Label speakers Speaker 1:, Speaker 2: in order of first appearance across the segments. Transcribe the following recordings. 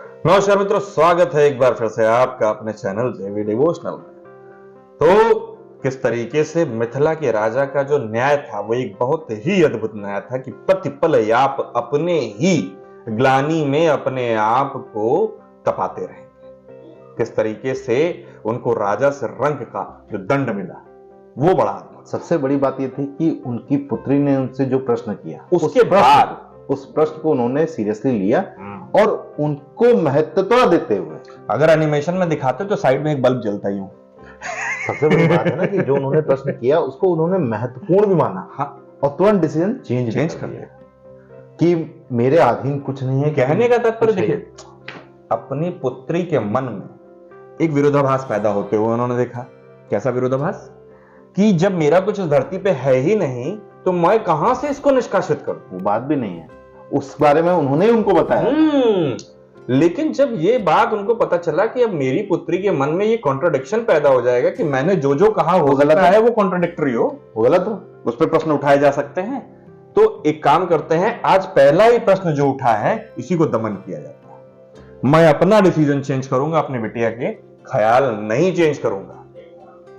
Speaker 1: नमस्कार मित्रों, स्वागत है एक बार फिर से आपका अपने चैनल जेवी डिवोशनल में। तो किस तरीके से मिथिला के राजा का जो न्याय था वो एक बहुत ही अद्भुत न्याय था कि पति पल आप अपने ही ग्लानि में अपने आप को तपाते रहेंगे। किस तरीके से उनको राजा से रंक का जो दंड मिला वो बड़ा अद्भुत।
Speaker 2: सबसे बड़ी बात यह थी कि उनकी पुत्री ने उनसे जो प्रश्न किया
Speaker 1: उसके बाद
Speaker 2: उस प्रश्न को उन्होंने सीरियसली लिया और उनको महत्वता देते हुए,
Speaker 1: अगर एनिमेशन में दिखाते तो साइड में एक बल्ब जलता ही हूं।
Speaker 2: सबसे बड़ी बात है ना कि जो उन्होंने प्रश्न किया उसको उन्होंने महत्वपूर्ण भी माना।
Speaker 1: हाँ,
Speaker 2: और तुरंत डिसीजन चेंज कर दिया कि मेरे अधीन कुछ नहीं है।
Speaker 1: कहने का तात्पर्य देखिए, अपनी पुत्री के मन में एक विरोधाभास पैदा होते हुए उन्होंने देखा। कैसा विरोधाभास? कि जब मेरा कुछ इस धरती पे है ही नहीं तो मैं कहां से इसको निष्कासित करूं?
Speaker 2: वो बात भी नहीं है, उस बारे में उन्होंने उनको बताया।
Speaker 1: लेकिन जब ये बात उनको पता चला कि अब मेरी पुत्री के मन में ये कॉन्ट्रडिक्शन पैदा हो जाएगा कि मैंने जो जो कहा हो गलत है, वो कॉन्ट्रडिक्टरी हो,
Speaker 2: वो गलत हो,
Speaker 1: उस पर प्रश्न उठाए जा सकते हैं। तो एक काम करते हैं, आज पहला ही प्रश्न जो उठा है इसी को दमन किया जाता है। मैं अपना डिसीजन चेंज करूंगा, अपने बिटिया के ख्याल नहीं चेंज करूंगा।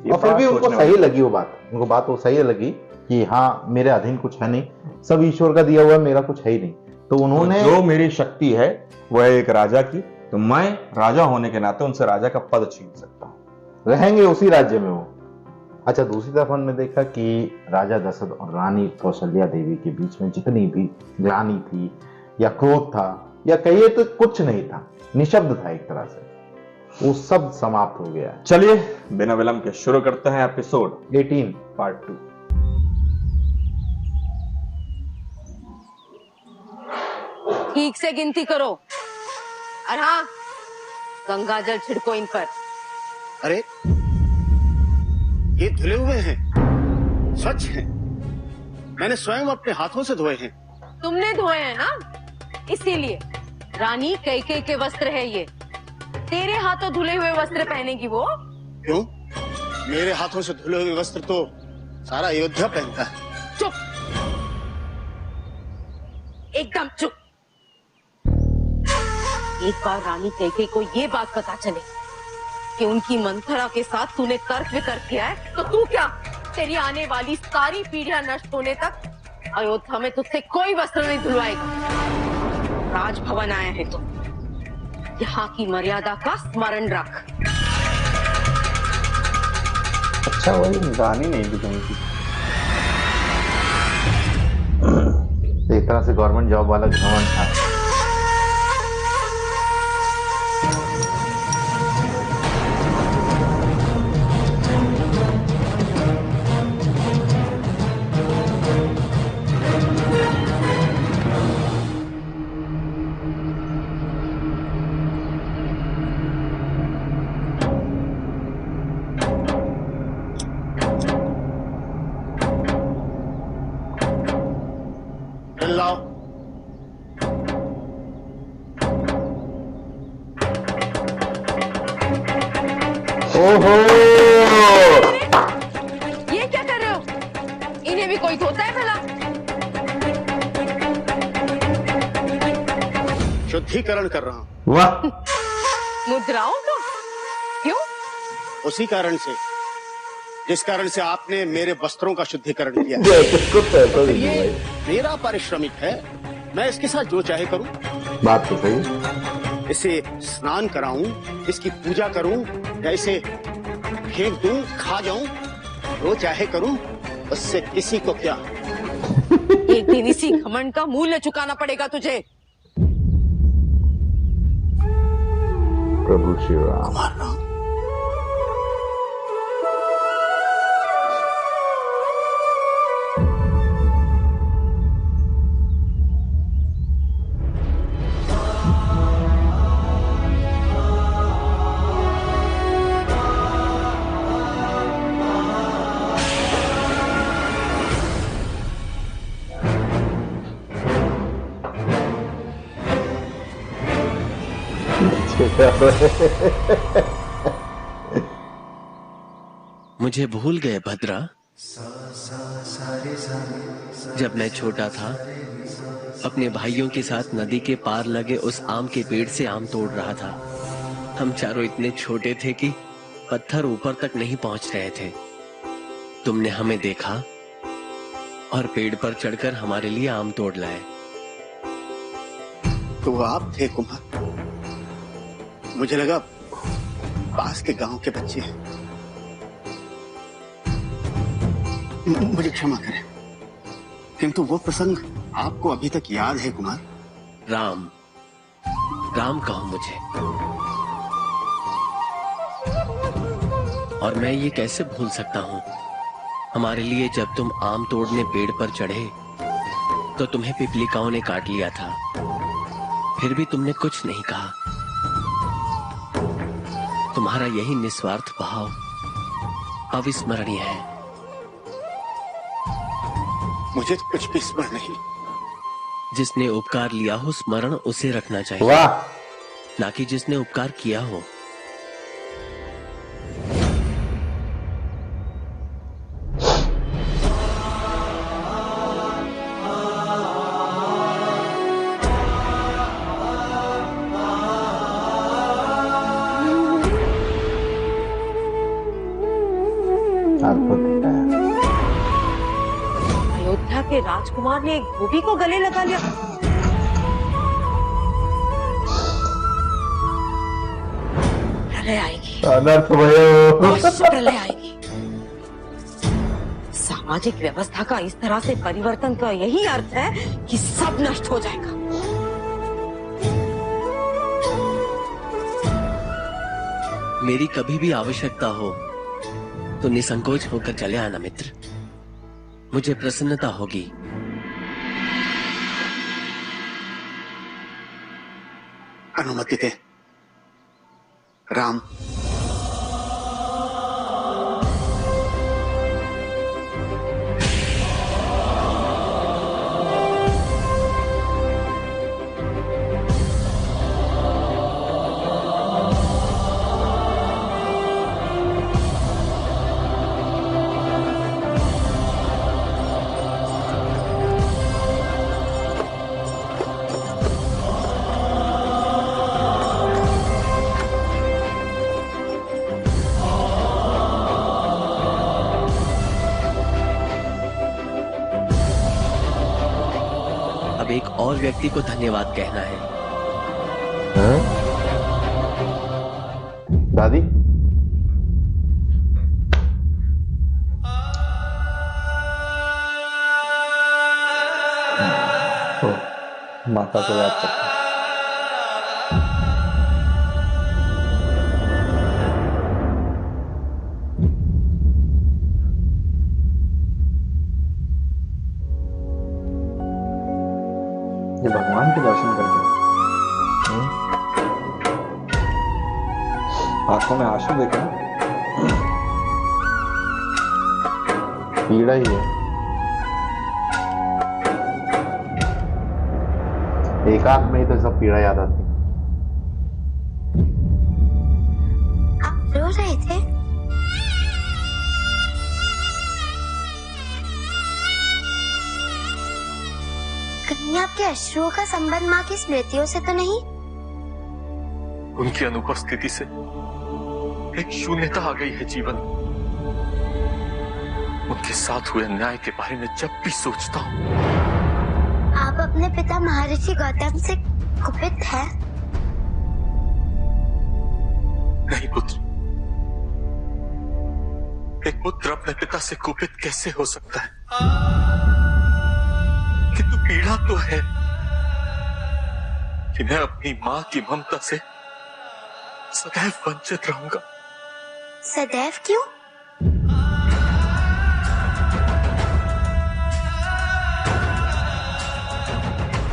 Speaker 2: और फिर भी उनको सही लगी वो बात, उनको बात वो सही लगी कि हाँ मेरे अधीन कुछ है नहीं, सब ईश्वर का दिया हुआ है, मेरा कुछ है ही नहीं। तो उन्होंने,
Speaker 1: जो मेरी शक्ति है वह एक राजा की, तो मैं राजा होने के नाते उनसे राजा का पद छीन सकता हूं।
Speaker 2: रहेंगे उसी राज्य में वो। अच्छा, दूसरी तरफ हमने देखा कि राजा दशरथ और रानी कौशल्या देवी के बीच में जितनी भी ग्लानि थी या क्रोध था या कहिए तो कुछ नहीं था, निशब्द था एक तरह से, वो सब समाप्त हो गया।
Speaker 1: चलिए बिना विलंब के शुरू करते हैं एपिसोड
Speaker 2: 18 पार्ट 2।
Speaker 3: ठीक से गिनती करो और हाँ, गंगा जल छिड़को इन पर।
Speaker 4: अरे ये धुले हुए हैं, स्वच्छ हैं, मैंने स्वयं अपने हाथों से धोए हैं।
Speaker 3: तुमने धोए हैं ना, इसीलिए रानी कैकेयी के वस्त्र है ये। तेरे हाथों धुले हुए वस्त्र पहनेगी वो।
Speaker 4: क्यों? मेरे हाथों से धुले हुए वस्त्र तो सारा अयोध्या पहनता है।
Speaker 3: चुप, एकदम चुप। एक बार रानी कैकेयी को ये बात पता चले कि उनकी मंथरा के साथ तूने तर्क वितर्क किया है, तो तू क्या, तेरी आने वाली सारी पीढ़ियां नष्ट होने तक अयोध्या में तुझसे कोई वस्त्र नहीं धुलवाएगा। राजभवन आया है तो यहाँ की मर्यादा का स्मरण रख।
Speaker 1: अच्छा, वही रानी नहीं दिखेगी।
Speaker 2: एक तरह से गवर्नमेंट जॉब वाला घमंड था।
Speaker 4: लाओ।
Speaker 2: ओहो,
Speaker 3: ये क्या कर रहे हो? इन्हें भी कोई धोता है भला?
Speaker 4: शुद्धिकरण कर रहा हूँ।
Speaker 1: वाह,
Speaker 3: मुद्राओं का? क्यों?
Speaker 4: उसी कारण से जिस कारण से आपने मेरे वस्त्रों का शुद्धिकरण किया। ये मेरा पारिश्रमिक है, मैं इसके साथ जो चाहे करूं।
Speaker 2: बात तो सही।
Speaker 4: इसे स्नान कराऊं, इसकी पूजा करूं या इसे फेंक दूं, खा जाऊं, जो चाहे करूं, उससे किसी को क्या।
Speaker 3: एक दिन इसी घमंड का मूल्य चुकाना पड़ेगा तुझे।
Speaker 2: प्रभु श्री राम।
Speaker 4: कुमार राम,
Speaker 5: मुझे भूल गए भद्रा। जब मैं छोटा था अपने भाइयों के साथ नदी के पार लगे उस आम के पेड़ से आम तोड़ रहा था। हम चारों इतने छोटे थे कि पत्थर ऊपर तक नहीं पहुंच रहे थे। तुमने हमें देखा और पेड़ पर चढ़कर हमारे लिए आम तोड़ लाए।
Speaker 4: तो वो आप थे कुमार? मुझे लगा पास के गांव के बच्चे हैं। मुझे क्षमा करें, किंतु वो प्रसंग आपको अभी तक याद है कुमार?
Speaker 5: राम, राम कहो मुझे। और मैं ये कैसे भूल सकता हूँ? हमारे लिए जब तुम आम तोड़ने पेड़ पर चढ़े तो तुम्हें पिपलिकाओं ने काट लिया था, फिर भी तुमने कुछ नहीं कहा। तुम्हारा यही निस्वार्थ भाव अविस्मरणीय है।
Speaker 4: मुझे तो कुछ भी स्मरण नहीं।
Speaker 5: जिसने उपकार लिया हो स्मरण उसे रखना चाहिए,
Speaker 2: वाह,
Speaker 5: ना कि जिसने उपकार किया हो।
Speaker 3: अयोध्या के राजकुमार ने एक धोबी को गले लगा लिया। प्रलय आएगी,
Speaker 2: अनर्थ भयो।
Speaker 3: अवश्य प्रलय आएगी। सामाजिक व्यवस्था का इस तरह से परिवर्तन का यही अर्थ है कि सब नष्ट हो जाएगा।
Speaker 5: मेरी कभी भी आवश्यकता हो तो निसंकोच होकर चले आना मित्र, मुझे प्रसन्नता होगी।
Speaker 4: अनुमति दे राम।
Speaker 5: अब एक और व्यक्ति को धन्यवाद कहना है।
Speaker 2: हाँ? दादी,
Speaker 1: माता को याद करते हैं। ये भगवान के दर्शन करते हैं। आंखों में आंसू देखे ना,
Speaker 2: पीड़ा ही है। एकांत में ही तो सब पीड़ा याद आती।
Speaker 6: आप रो रहे थे? कहीं आपके अश्रुओं का संबंध माँ की स्मृतियों से तो नहीं?
Speaker 7: उनकी अनुपस्थिति से एक शून्यता आ गई है जीवन। उनके साथ हुए अन्याय के बारे में जब भी सोचता हूँ।
Speaker 6: आप अपने पिता महर्षि गौतम से कुपित हैं?
Speaker 7: नहीं पुत्र, एक पुत्र अपने पिता से कुपित कैसे हो सकता है? किंतु पीड़ा तो है कि मैं अपनी मां की ममता से सदैव वंचित रहूंगा।
Speaker 6: सदैव क्यों?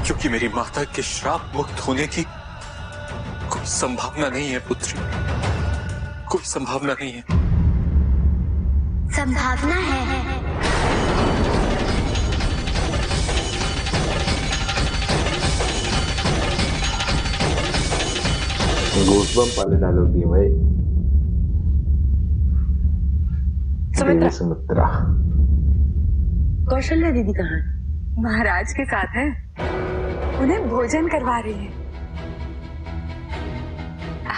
Speaker 7: क्योंकि मेरी माता के श्राप मुक्त होने की कोई संभावना नहीं है पुत्री, कोई संभावना नहीं है।
Speaker 6: संभावना है।
Speaker 2: गूज़बम्प वाले डायलॉग दिए भाई। देवी सुमित्रा।
Speaker 3: कौशल्या दीदी कहाँ है?
Speaker 8: महाराज के साथ है। उन्हें भोजन करवा रही है।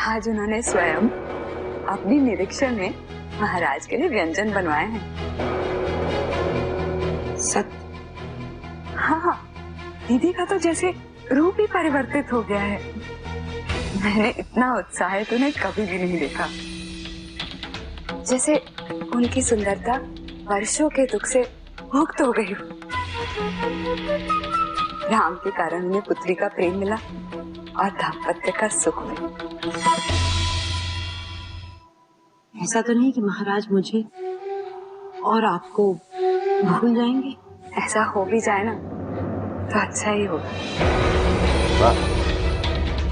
Speaker 8: आज उन्होंने स्वयं अपनी निरीक्षण में महाराज के लिए व्यंजन बनवाए हैं। सत्य? हाँ, दीदी का तो जैसे रूप ही परिवर्तित हो गया है। मैंने इतना उत्साहित उन्हें कभी भी नहीं देखा। जैसे उनकी सुंदरता वर्षों के दुख से मुक्त हो गई हो। राम के कारण उन्हें पुत्री का प्रेम मिला और दाम्पत्य का सुख मिला।
Speaker 3: ऐसा तो नहीं कि महाराज मुझे और आपको भूल जाएंगे?
Speaker 8: ऐसा हो भी जाए ना तो अच्छा ही होगा।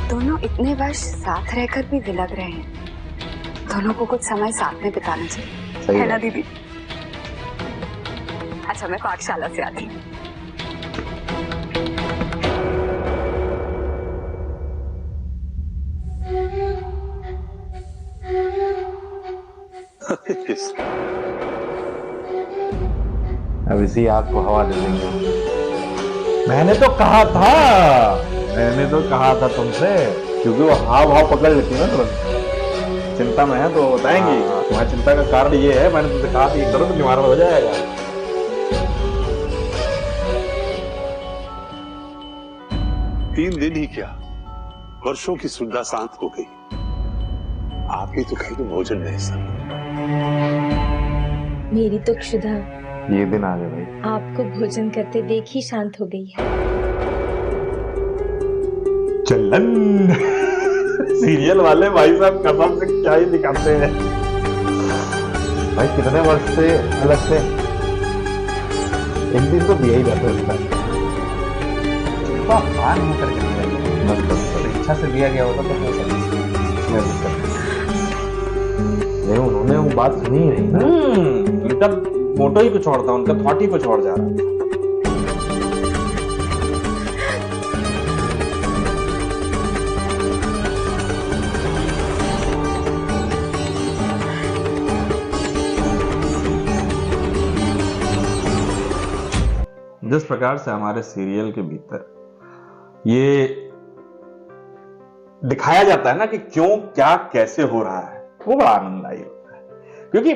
Speaker 8: दोनों इतने वर्ष साथ रहकर भी विलग रहे हैं। दोनों को कुछ समय साथ में बिताना चाहिए, है ना दीदी? अच्छा, मैं पाठशाला से आती हूँ।
Speaker 2: अब इसी आग को हवा दे देंगे।
Speaker 1: मैंने तो कहा था तुमसे,
Speaker 2: क्योंकि वो हाव हाव पकड़ लेती है ना तुरंत।
Speaker 1: चिंता में है तो बताएंगी। तुम्हारी चिंता का कारण ये है, मैंने तुमसे कहा था ये करो तो निवारण हो जाएगा।
Speaker 9: 3 दिन ही क्या, वर्षों की सुविधा शांत हो गई। आप ही तो कहीं तो भोजन नहीं सर।
Speaker 10: मेरी तो क्षुधा
Speaker 2: ये दिन आ गए भाई।
Speaker 10: आपको भोजन करते देख ही शांत हो गई है।
Speaker 1: चलन सीरियल वाले भाई साहब कसम से क्या ही दिखाते हैं
Speaker 2: भाई। कितने वर्ष से अलग से, एक दिन तो दिया ही जाता है।
Speaker 1: इच्छा से दिया गया होता तो हो सकता।
Speaker 2: नहीं, उन्होंने वो बात सुनी ही नहीं ना।
Speaker 1: उनका मोटो ही कुछ और था, उनका थॉट ही कुछ और जा रहा था। जिस प्रकार से हमारे सीरियल के भीतर ये दिखाया जाता है ना कि क्यों क्या कैसे हो रहा है, वो बड़ा आनंददायी होता है। क्योंकि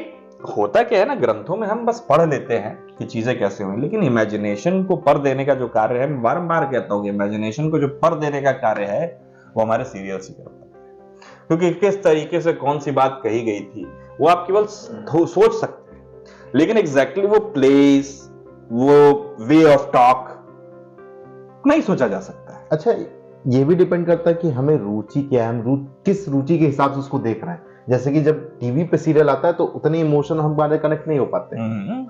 Speaker 1: होता क्या है ना, ग्रंथों में हम बस पढ़ लेते हैं कि चीजें कैसे हुई, लेकिन इमेजिनेशन को पर देने का जो कार्य है, मैं बारंबार कहता हूं कि इमेजिनेशन को जो पर देने का कार्य है वो हमारे सीरियल से कर पाते हैं। क्योंकि किस तरीके से कौन सी बात कही गई थी वो आप केवल सोच सकते हैं, लेकिन एग्जैक्टली वो प्लेस, वो वे ऑफ टॉक नहीं सोचा जा सकता है।
Speaker 2: अच्छा, ये भी डिपेंड करता है कि हमें रुचि क्या है, हम किस रुचि के हिसाब से उसको देख रहे हैं। जैसे कि जब टीवी पे सीरियल आता है तो उतने इमोशन हमारे कनेक्ट नहीं हो पाते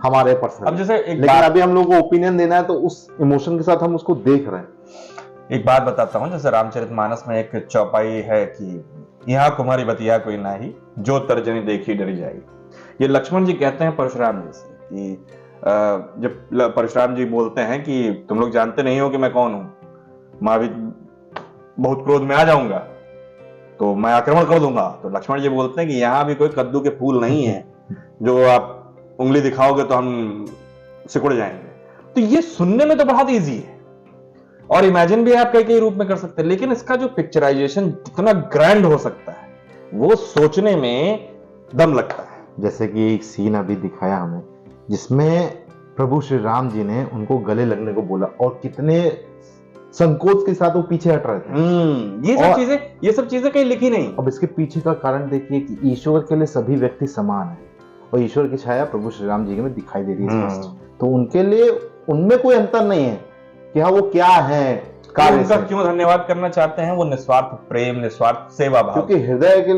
Speaker 2: हमारे पर्सनल।
Speaker 1: अब जैसे
Speaker 2: लेकिन अभी हम लोग को ओपिनियन देना है तो उस इमोशन के साथ हम उसको देख रहे हैं।
Speaker 1: एक बात बताता हूं, जैसे रामचरितमानस में एक चौपाई है कि यहाँ कुमारी बतिया कोई नाही, जो तर्जनी देखी डरी जाएगी। ये लक्ष्मण जी कहते हैं परशुराम जी से कि जब परशुराम जी बोलते हैं कि तुम लोग जानते नहीं हो कि मैं कौन हूं, मैं भी बहुत क्रोध में आ जाऊंगा तो मैं आक्रमण कर दूंगा। तो लक्ष्मण जी बोलते हैं कि यहाँ भी कोई कद्दू के फूल नहीं है जो आप उंगली दिखाओगे तो हम सिकुड़ जाएंगे। तो ये सुनने में तो बहुत इजी है और इमेजिन भी आप कई कई रूप में कर सकते हैं, लेकिन इसका जो पिक्चराइजेशन कितना ग्रैंड हो सकता है वो सोचने में दम लगता है।
Speaker 2: जैसे कि एक सीन अभी दिखाया हमें जिसमें प्रभु श्री राम जी ने उनको गले लगने को बोला और कितने संकोच के साथ वो पीछे हट रहे थे।
Speaker 1: ये सब चीजें कहीं लिखी नहीं।
Speaker 2: अब इसके पीछे का कारण देखिए कि ईश्वर के लिए सभी व्यक्ति समान है और ईश्वर की छाया प्रभु श्री राम जी में दिखाई दे रही है स्पष्ट। तो उनके लिए उनमें कोई अंतर नहीं है कि हाँ वो क्या है,
Speaker 1: उनका क्यों धन्यवाद करना चाहते हैं, वो निस्वार्थ प्रेम, निस्वार्थ सेवा भाव।
Speaker 2: क्योंकि हृदय के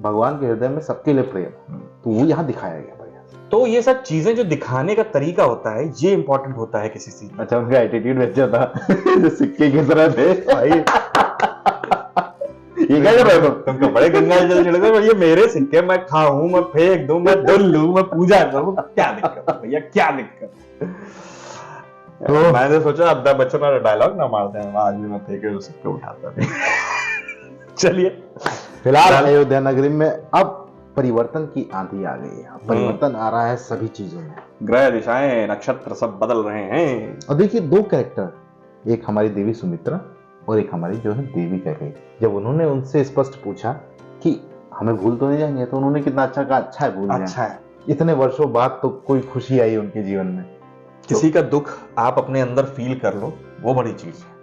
Speaker 2: भगवान के हृदय में सबके लिए प्रेम, तो वो यहाँ दिखाया गया।
Speaker 1: तो ये सब चीजें जो दिखाने का तरीका होता है ये इंपॉर्टेंट होता है किसी सीन।
Speaker 2: अच्छा, उनका एटीट्यूड वैसा था जो सिक्के की तरह थे भाई। ये क्या कर रहे हो
Speaker 1: तुमको बड़े गंगा जल छिड़को, ये मेरे सिक्के, मैं खाऊं, मैं फेंक दूं, मैं धुल लूं, मैं पूजा करूं, क्या दिक्कत है भैया, क्या दिक्कत। तो मैंने सोचा अमिताभ बच्चन वाला डायलॉग ना मारते हैं, आज भी मैं फेंके हुए सिक्के उठाता नहीं। चलिए,
Speaker 2: फिलहाल अयोध्या नगरी में अब परिवर्तन की आंधी आ गई है। परिवर्तन आ रहा है सभी चीजों में,
Speaker 1: ग्रह दिशाएं नक्षत्र सब बदल रहे हैं।
Speaker 2: और देखिए 2 कैरेक्टर एक हमारी देवी सुमित्रा और एक हमारी जो है देवी कैकेयी। जब उन्होंने उनसे स्पष्ट पूछा कि हमें भूल तो नहीं जाएंगे, तो उन्होंने कितना अच्छा कहा, अच्छा है भूल जाएं।
Speaker 1: अच्छा है।
Speaker 2: इतने वर्षों बाद तो कोई खुशी आई उनके जीवन में।
Speaker 1: किसी का दुख आप अपने अंदर फील कर लो, वो बड़ी चीज है।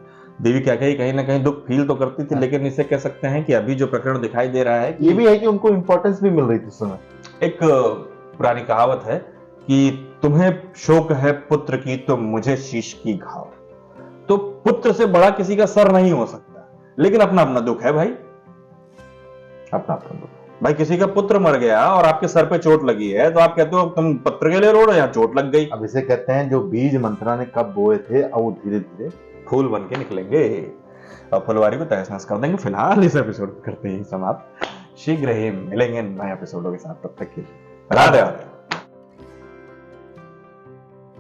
Speaker 1: देवी कैकेयी कहीं ना कहीं दुख फील तो करती थी, लेकिन इसे कह सकते हैं कि अभी जो प्रकरण दिखाई दे रहा है,
Speaker 2: ये भी है कि उनको इंपॉर्टेंस भी मिल रही थी उस समय।
Speaker 1: एक पुरानी कहावत है कि तुम्हें शोक है पुत्र की तो मुझे शीश की घाव। तो पुत्र से बड़ा किसी का सर नहीं हो सकता, लेकिन अपना अपना दुख है भाई,
Speaker 2: अपना अपना दुख।
Speaker 1: भाई किसी का पुत्र मर गया और आपके सर पे चोट लगी है, तो आप कहते हो तुम पत्र के लिए रो रहे हो, चोट लग गई।
Speaker 2: अब इसे कहते हैं जो बीज मंत्रा ने कब बोए थे, अब वो धीरे धीरे
Speaker 1: फूल बन के निकलेंगे और फुलवारी को तहस नहस कर देंगे। फिलहाल इस एपिसोड करते ही समाप्त। शीघ्र ही मिलेंगे नए एपिसोडों के साथ, तब तक के लिए राधे राधे।